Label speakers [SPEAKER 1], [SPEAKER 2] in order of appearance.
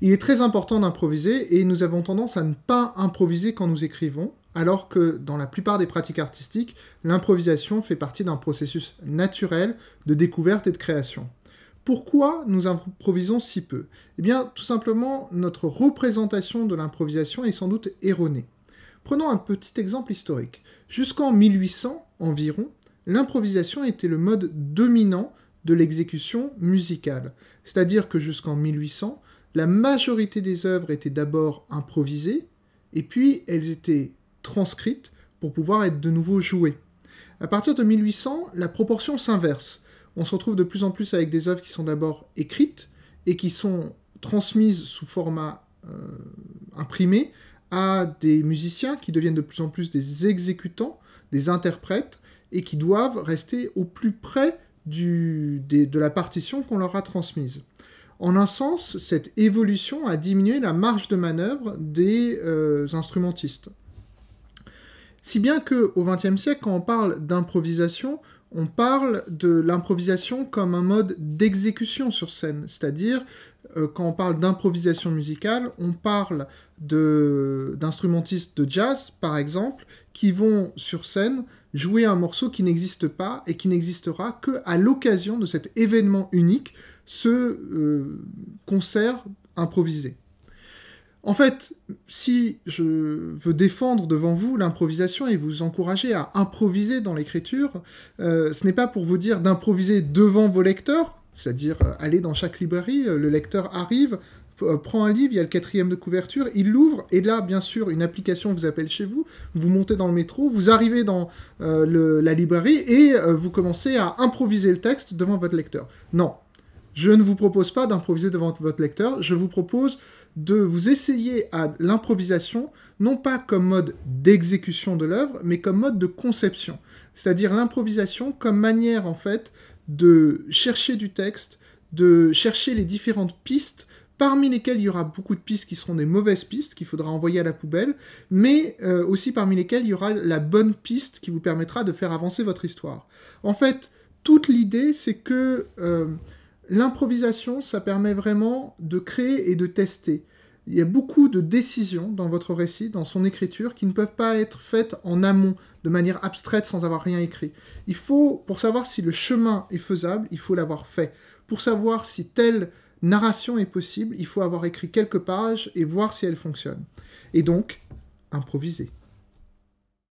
[SPEAKER 1] Il est très important d'improviser, et nous avons tendance à ne pas improviser quand nous écrivons, alors que dans la plupart des pratiques artistiques, l'improvisation fait partie d'un processus naturel de découverte et de création. Pourquoi nous improvisons si peu? Eh bien, tout simplement, notre représentation de l'improvisation est sans doute erronée. Prenons un petit exemple historique. Jusqu'en 1800 environ, l'improvisation était le mode dominant de l'exécution musicale. C'est-à-dire que jusqu'en 1800, la majorité des œuvres étaient d'abord improvisées, et puis elles étaient transcrites pour pouvoir être de nouveau jouées. À partir de 1800, la proportion s'inverse. On se retrouve de plus en plus avec des œuvres qui sont d'abord écrites et qui sont transmises sous format imprimé à des musiciens qui deviennent de plus en plus des exécutants, des interprètes, et qui doivent rester au plus près de la partition qu'on leur a transmise. En un sens, cette évolution a diminué la marge de manœuvre des instrumentistes. Si bien qu'au XXe siècle, quand on parle d'improvisation, on parle de l'improvisation comme un mode d'exécution sur scène. C'est-à-dire, quand on parle d'improvisation musicale, on parle d'instrumentistes de jazz, par exemple, qui vont sur scène jouer un morceau qui n'existe pas et qui n'existera qu'à l'occasion de cet événement unique, ce concert improvisé. En fait, si je veux défendre devant vous l'improvisation et vous encourager à improviser dans l'écriture, ce n'est pas pour vous dire d'improviser devant vos lecteurs, c'est-à-dire aller dans chaque librairie, le lecteur arrive, prend un livre, il y a le 4e de couverture, il l'ouvre, et là, bien sûr, une application vous appelle chez vous, vous montez dans le métro, vous arrivez dans la librairie, et vous commencez à improviser le texte devant votre lecteur. Non. Je ne vous propose pas d'improviser devant votre lecteur, je vous propose de vous essayer à l'improvisation, non pas comme mode d'exécution de l'œuvre, mais comme mode de conception. C'est-à-dire l'improvisation comme manière, en fait, de chercher du texte, de chercher les différentes pistes, parmi lesquelles il y aura beaucoup de pistes qui seront des mauvaises pistes, qu'il faudra envoyer à la poubelle, mais aussi parmi lesquelles il y aura la bonne piste qui vous permettra de faire avancer votre histoire. En fait, toute l'idée, c'est que l'improvisation, ça permet vraiment de créer et de tester. Il y a beaucoup de décisions dans votre récit, dans son écriture, qui ne peuvent pas être faites en amont, de manière abstraite, sans avoir rien écrit. Il faut, pour savoir si le chemin est faisable, il faut l'avoir fait. Pour savoir si telle narration est possible, il faut avoir écrit quelques pages et voir si elle fonctionne. Et donc, improviser.